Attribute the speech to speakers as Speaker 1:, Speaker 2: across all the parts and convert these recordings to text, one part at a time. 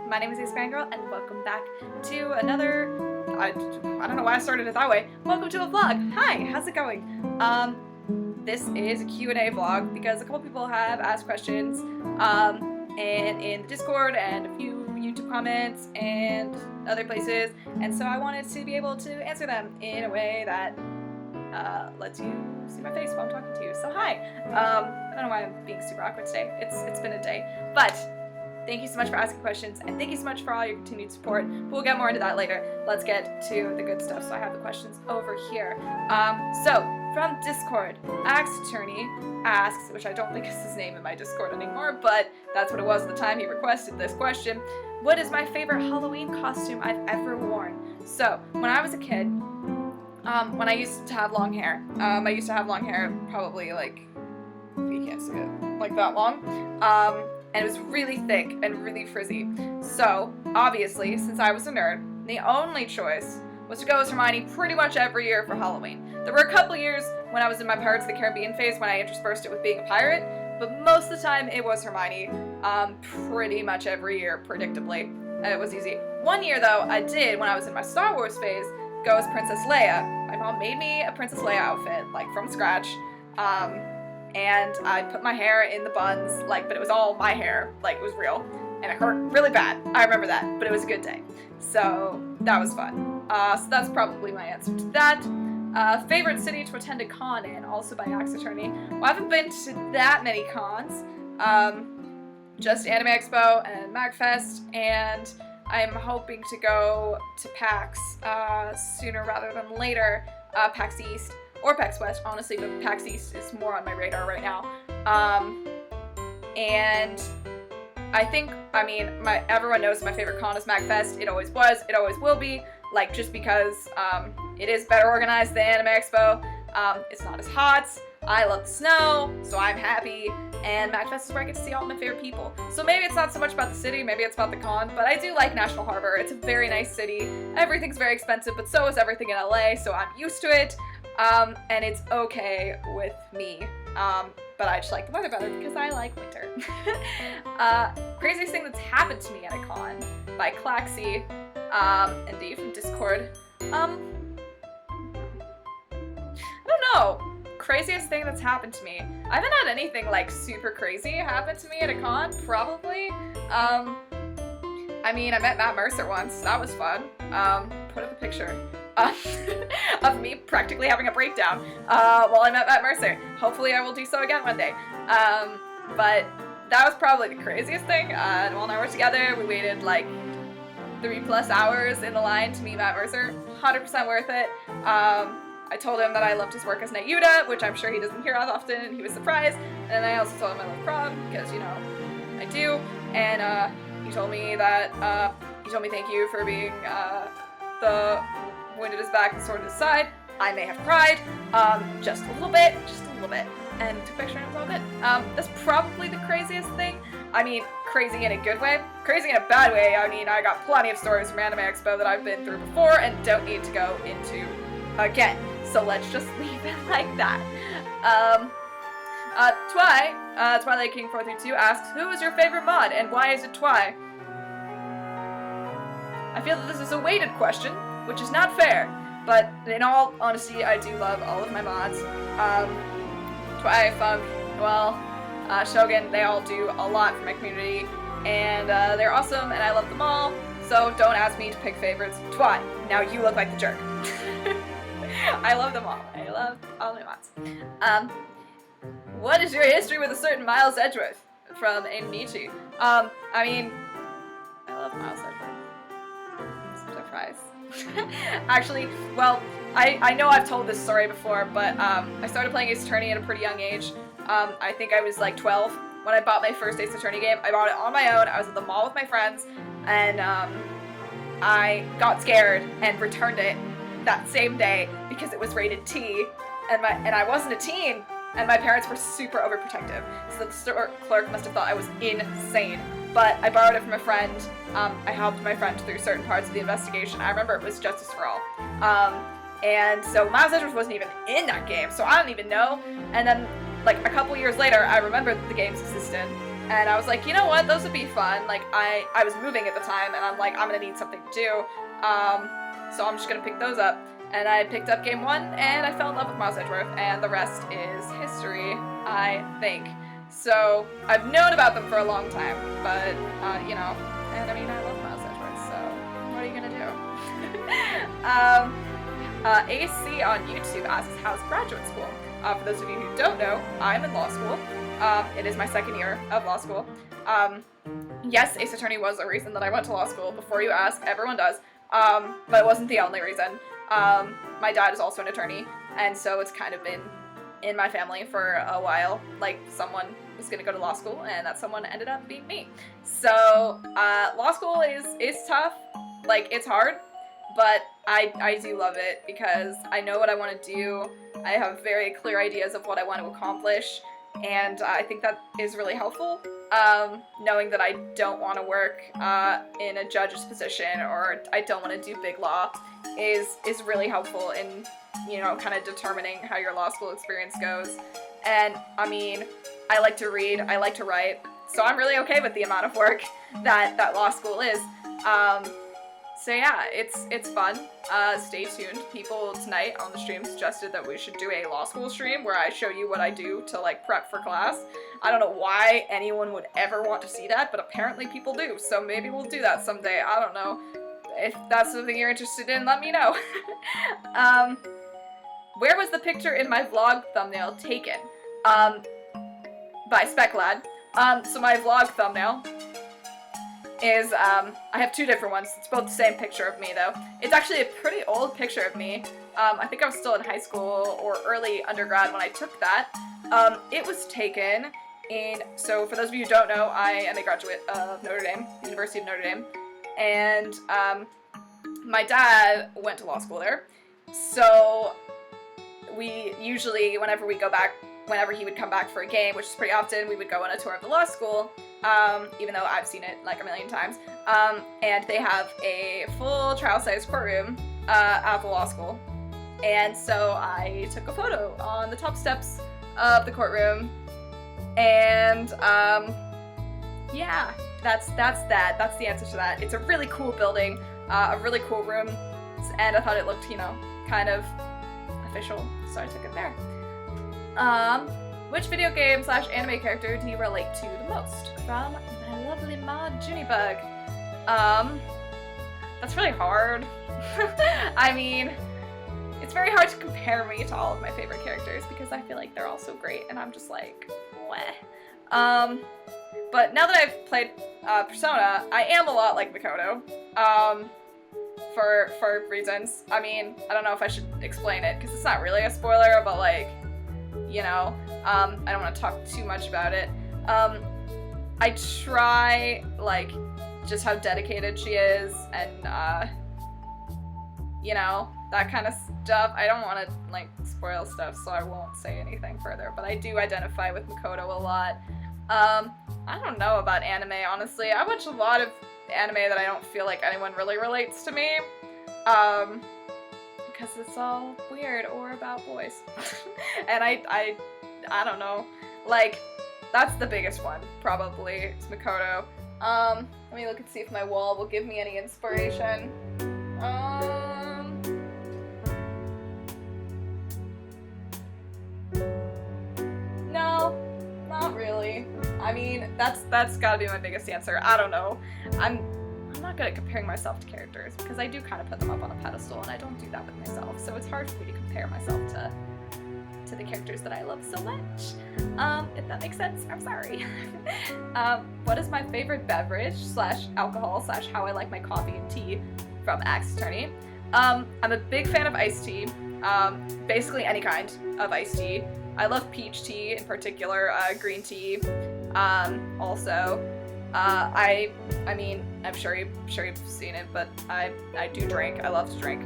Speaker 1: my name is AceFangirl, and welcome back to another, I don't know why I started it that way, welcome to a vlog. Hi, how's it going? This is a Q&A vlog because a couple people have asked questions, and in the Discord and a few YouTube comments and other places, and so I wanted to be able to answer them in a way that lets you see my face while I'm talking to you. So hi. I don't know why I'm being super awkward today. It's been a day, but thank you so much for asking questions, and thank you so much for all your continued support. We'll get more into that later. Let's get to the good stuff. So I have the questions over here. So from Discord, Axe Attorney asks, which I don't think is his name in my Discord anymore, but that's what it was at the time he requested this question. What is my favorite Halloween costume I've ever worn? So when I was a kid, when I used to have long hair, probably like, you can't see it, like that long, and it was really thick and really frizzy. So, obviously, since I was a nerd, the only choice was to go as Hermione pretty much every year for Halloween. There were a couple years when I was in my Pirates of the Caribbean phase when I interspersed it with being a pirate, but most of the time it was Hermione, pretty much every year, predictably. It was easy. One year, though, I did, when I was in my Star Wars phase, go as Princess Leia. My mom made me a Princess Leia outfit, like, from scratch, and I put my hair in the buns, like, but it was all my hair, like, it was real, and it hurt really bad. I remember that, but it was a good day. So, that was fun. So that's probably my answer to that. Favorite city to attend a con in, also by Axe Attorney. Well, I haven't been to that many cons. Just Anime Expo and MagFest, and I'm hoping to go to PAX sooner rather than later, PAX East. Or PAX West, honestly, but PAX East is more on my radar right now. And I think, everyone knows my favorite con is MagFest. It always was, it always will be, like, just because it is better organized than Anime Expo. It's not as hot, I love the snow, so I'm happy, and MagFest is where I get to see all my favorite people. So maybe it's not so much about the city, maybe it's about the con, but I do like National Harbor. It's a very nice city. Everything's very expensive, but so is everything in LA, so I'm used to it. And it's okay with me, but I just like the weather better because I like winter. Craziest thing that's happened to me at a con, by Claxy, and Dave from Discord. I don't know. Craziest thing that's happened to me. I haven't had anything, like, super crazy happen to me at a con, probably. I met Matt Mercer once. That was fun. Put up a picture. Of me practically having a breakdown while I met Matt Mercer. Hopefully I will do so again one day. But that was probably the craziest thing. Noel and I were together. We waited like 3+ hours in the line to meet Matt Mercer. 100% worth it. I told him that I loved his work as Knight Yuta, which I'm sure he doesn't hear as often, and he was surprised. And I also told him I love prom, because, you know, I do. And he told me thank you for being the wind at his back and sword at his side. I may have cried, just a little bit, and took a picture and it was all good. That's probably the craziest thing. I mean, crazy in a good way. Crazy in a bad way, I got plenty of stories from Anime Expo that I've been through before and don't need to go into again. So let's just leave it like that. Twilight King 432 asks, who is your favorite mod and why is it Twi? I feel that this is a weighted question, which is not fair, but in all honesty, I do love all of my mods. Twi, Funk, Noel, Shogun, they all do a lot for my community, and they're awesome, and I love them all, so don't ask me to pick favorites. Twi, now you look like the jerk. I love them all. I love all my mods. What is your history with a certain Miles Edgeworth? From Amici. I love Miles Edgeworth. Surprise. Actually, well, I know I've told this story before, but I started playing Ace Attorney at a pretty young age. I think I was like 12 when I bought my first Ace Attorney game. I bought it on my own. I was at the mall with my friends, and I got scared and returned it that same day because it was rated T, and I wasn't a teen, and my parents were super overprotective, so the store clerk must have thought I was insane. But I borrowed it from a friend. I helped my friend through certain parts of the investigation. I remember it was Justice for All. And so Miles Edgeworth wasn't even in that game, so I don't even know. And then, like, a couple years later, I remembered that the games existed. And I was like, you know what, those would be fun. Like, I was moving at the time, and I'm like, I'm gonna need something to do. So I'm just gonna pick those up. And I picked up game 1, and I fell in love with Miles Edgeworth, and the rest is history, I think. So, I've known about them for a long time, but, you know, and I mean, I love Miles Edgeworth, so what are you gonna do? AC on YouTube asks, how's graduate school? For those of you who don't know, I'm in law school. It is my second year of law school. Yes, Ace Attorney was a reason that I went to law school. Before you ask, everyone does. But it wasn't the only reason. My dad is also an attorney, and so it's kind of been in my family for a while. Like, someone was gonna go to law school, and that someone ended up being me. So, law school is tough. Like, it's hard, but I do love it because I know what I want to do. I have very clear ideas of what I want to accomplish, and I think that is really helpful. Knowing that I don't want to work in a judge's position, or I don't want to do big law, is really helpful in, you know, kind of determining how your law school experience goes. And I mean, I like to read, I like to write, so I'm really okay with the amount of work that law school is. So yeah, it's fun. Stay tuned. People tonight on the stream suggested that we should do a law school stream where I show you what I do to, like, prep for class. I don't know why anyone would ever want to see that, but apparently people do, so maybe we'll do that someday. I don't know. If that's something you're interested in, let me know. Where was the picture in my vlog thumbnail taken? By Speclad. So my vlog thumbnail is, I have 2 different ones. It's both the same picture of me, though. It's actually a pretty old picture of me. I think I was still in high school or early undergrad when I took that. It was taken in, so for those of you who don't know, I am a graduate of Notre Dame, University of Notre Dame, and my dad went to law school there. So we usually, whenever he would come back for a game, which is pretty often, we would go on a tour of the law school. Even though I've seen it like a million times. And they have a full trial-size courtroom at the law school. And so I took a photo on the top steps of the courtroom. And yeah, that's that. That's the answer to that. It's a really cool building, a really cool room, and I thought it looked, you know, kind of official, so I took it there. Which video game / anime character do you relate to the most? From my lovely mod, Junibug. That's really hard. I mean, it's very hard to compare me to all of my favorite characters because I feel like they're all so great and I'm just like, weh. But now that I've played Persona, I am a lot like Makoto. For reasons. I mean, I don't know if I should explain it because it's not really a spoiler, but like, you know, I don't want to talk too much about it. I try, like, just how dedicated she is, and, you know, that kind of stuff. I don't want to, like, spoil stuff, so I won't say anything further, but I do identify with Makoto a lot. I don't know about anime, honestly. I watch a lot of anime that I don't feel like anyone really relates to me, because it's all weird or about boys. And I don't know, like, that's the biggest one, probably. It's Makoto. Let me look and see if my wall will give me any inspiration. No, not really. I mean, that's gotta be my biggest answer. I don't know. I'm not good at comparing myself to characters because I do kind of put them up on a pedestal, and I don't do that with myself. So it's hard for me to compare myself to the characters that I love so much. If that makes sense, I'm sorry. What is my favorite beverage / alcohol / how I like my coffee and tea? From Axe Attorney. I'm a big fan of iced tea. Basically any kind of iced tea. I love peach tea in particular, green tea. Also, I mean, I'm sure you've seen it, but I do drink. I love to drink.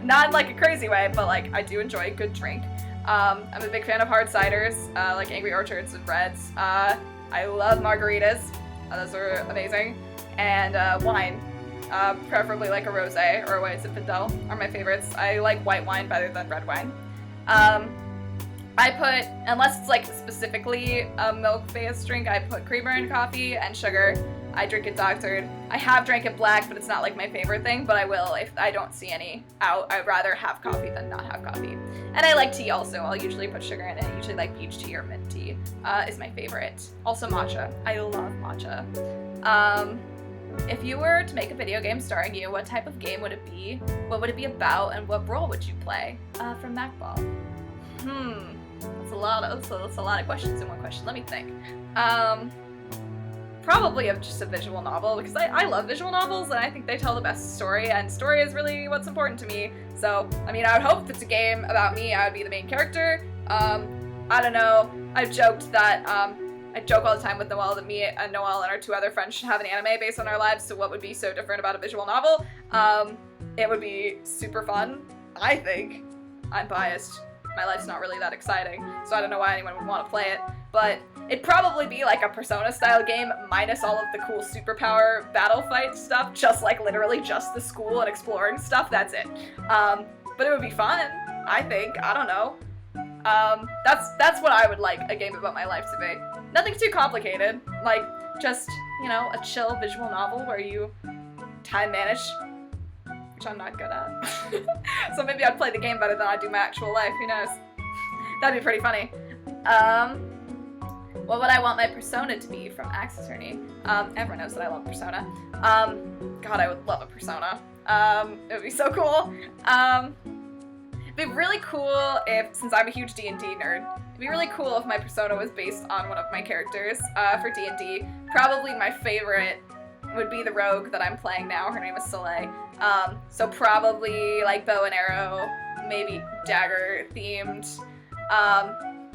Speaker 1: Not in like a crazy way, but like I do enjoy a good drink. I'm a big fan of hard ciders, like Angry Orchards and Reds. I love margaritas. Those are amazing. And wine, preferably like a rosé or a white Zinfandel are my favorites. I like white wine better than red wine. I put, unless it's like specifically a milk-based drink, I put creamer in coffee and sugar. I drink it doctored. I have drank it black, but it's not like my favorite thing, but I will if I don't see any out. I'd rather have coffee than not have coffee. And I like tea also. I'll usually put sugar in it. I usually like peach tea or mint tea is my favorite. Also matcha. I love matcha. If you were to make a video game starring you, what type of game would it be? What would it be about, and what role would you play? From MacBall. That's a lot of questions in one question. Let me think. Probably of just a visual novel, because I love visual novels and I think they tell the best story, and story is really what's important to me. So, I mean, I would hope if it's a game about me, I would be the main character. I don't know. I've joked that, I joke all the time with Noelle that me and Noelle and our 2 other friends should have an anime based on our lives, so what would be so different about a visual novel? It would be super fun, I think. I'm biased. My life's not really that exciting, so I don't know why anyone would want to play it, but it'd probably be like a Persona-style game, minus all of the cool superpower battle fight stuff, just like literally just the school and exploring stuff, that's it. But it would be fun, I think, I don't know. That's what I would like a game about my life to be. Nothing too complicated, like, just, you know, a chill visual novel where you time manage, which I'm not good at. So maybe I'd play the game better than I do my actual life, who knows? That'd be pretty funny. What would I want my persona to be from Axe Attorney? Everyone knows that I love Persona. God, I would love a Persona. It would be so cool. It'd be really cool if, since I'm a huge D&D nerd, it'd be really cool if my persona was based on one of my characters for D&D. Probably my favorite would be the rogue that I'm playing now. Her name is Soleil. So probably like bow and arrow, maybe dagger themed.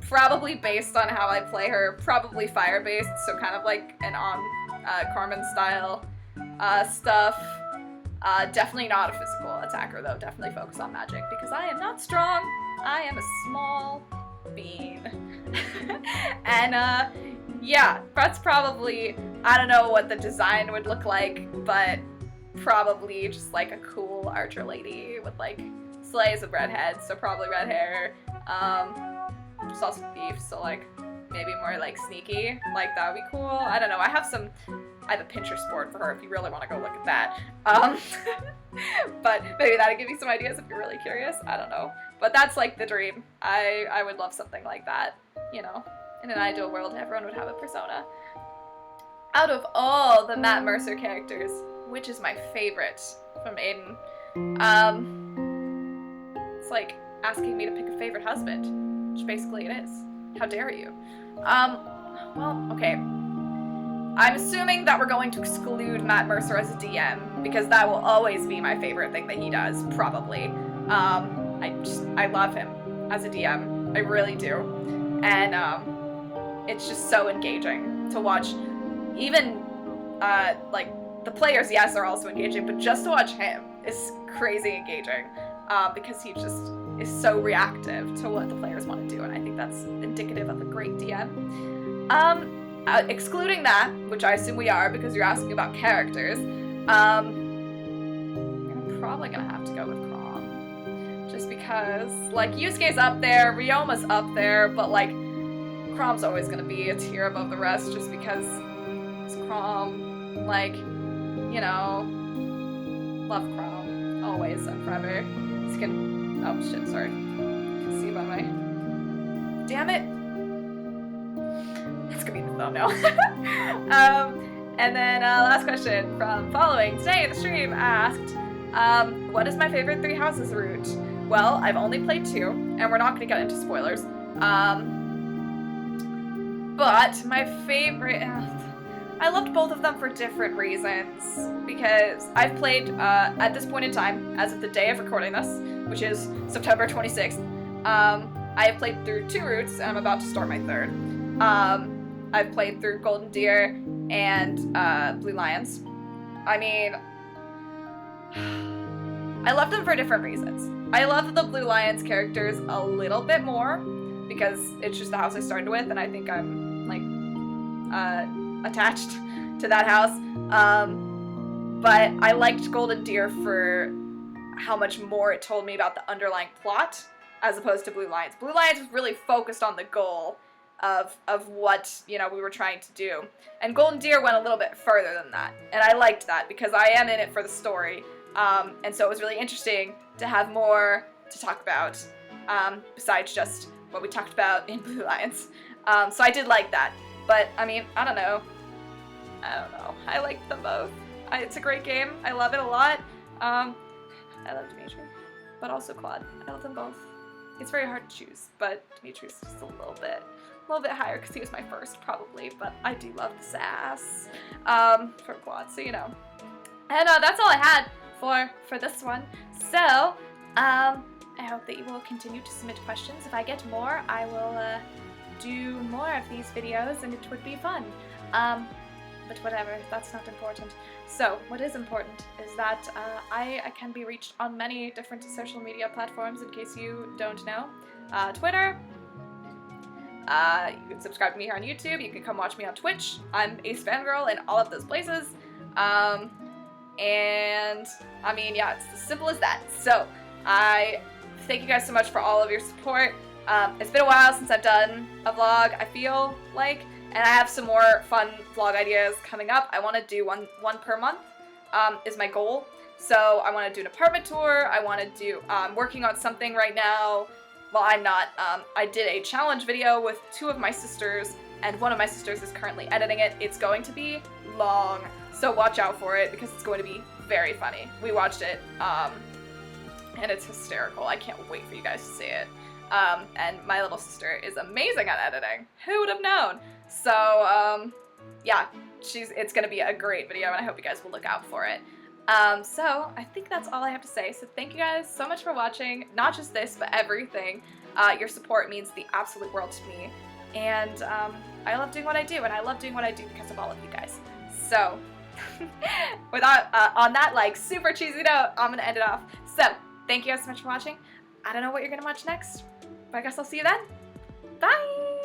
Speaker 1: Probably based on how I play her, probably fire based, so kind of like an Carmen style stuff. Definitely not a physical attacker though, definitely focus on magic, because I am not strong, I am a small bean. And yeah, that's probably, I don't know what the design would look like, but probably just like a cool archer lady with like slays of redhead, so probably red hair. She's also thief, so like maybe more like sneaky, like that would be cool. I don't know, I have a Pinterest board for her if you really want to go look at that. But maybe that'll give you some ideas if you're really curious, I don't know. But that's like the dream. I would love something like that, you know. In an ideal world, everyone would have a persona. Out of all the Matt Mercer characters, which is my favorite from Aiden? It's like asking me to pick a favorite husband, which basically it is. How dare you? Well, okay. I'm assuming that we're going to exclude Matt Mercer as a DM, because that will always be my favorite thing that he does, probably. I love him as a DM. I really do. And, it's just so engaging to watch. Even, like, the players, yes, are also engaging, but just to watch him is crazy engaging, because he just is so reactive to what the players want to do, and I think that's indicative of a great DM. Excluding that, which I assume we are because you're asking about characters, I'm probably gonna have to go with Crom. Just because, like, Yusuke's up there, Ryoma's up there, but, like, Crom's always gonna be a tier above the rest just because it's Crom. Like, you know, love Crom. Always and forever. He's gonna, oh shit, sorry. You can see by my, damn it. That's gonna be the thumbnail. And then last question from following today, the stream asked, what is my favorite Three Houses route? Well, I've only played 2, and we're not gonna get into spoilers. But my favorite, I loved both of them for different reasons, because I've played, at this point in time, as of the day of recording this, which is September 26th, I have played through 2 routes, and I'm about to start my 3rd. I've played through Golden Deer and Blue Lions. I mean, I love them for different reasons. I love the Blue Lions characters a little bit more, because it's just the house I started with, and I think I'm, like, attached to that house. But I liked Golden Deer for how much more it told me about the underlying plot as opposed to Blue Lions. Blue Lions was really focused on the goal of what, you know, we were trying to do. And Golden Deer went a little bit further than that. And I liked that because I am in it for the story. And so it was really interesting to have more to talk about besides just what we talked about in Blue Lions. So I did like that. But, I mean, I don't know. I liked them both. It's a great game. I love it a lot. I love Dimitri, but also Claude. I love them both. It's very hard to choose, but Dimitri's just a little bit higher because he was my first, probably. But I do love the sass for Claude, so you know. And that's all I had for this one. So I hope that you will continue to submit questions. If I get more, I will do more of these videos, and it would be fun. But whatever, that's not important. So, what is important is that I can be reached on many different social media platforms, in case you don't know. Twitter, you can subscribe to me here on YouTube, you can come watch me on Twitch. I'm AceFangirl in all of those places. And, I mean, yeah, it's as simple as that. So, I thank you guys so much for all of your support. It's been a while since I've done a vlog, I feel like. And I have some more fun vlog ideas coming up. I want to do one per month, is my goal. So I want to do an apartment tour. I want to do, working on something right now. Well, I'm not. I did a challenge video with 2 of my sisters, and one of my sisters is currently editing it. It's going to be long, so watch out for it because it's going to be very funny. We watched it, and it's hysterical. I can't wait for you guys to see it. And my little sister is amazing at editing. Who would have known? So, yeah, it's gonna be a great video, and I hope you guys will look out for it. So, I think that's all I have to say. So thank you guys so much for watching, not just this, but everything. Your support means the absolute world to me. And, I love doing what I do, and I love doing what I do because of all of you guys. So, without, on that, like, super cheesy note, I'm gonna end it off. So, thank you guys so much for watching. I don't know what you're gonna watch next, but I guess I'll see you then. Bye!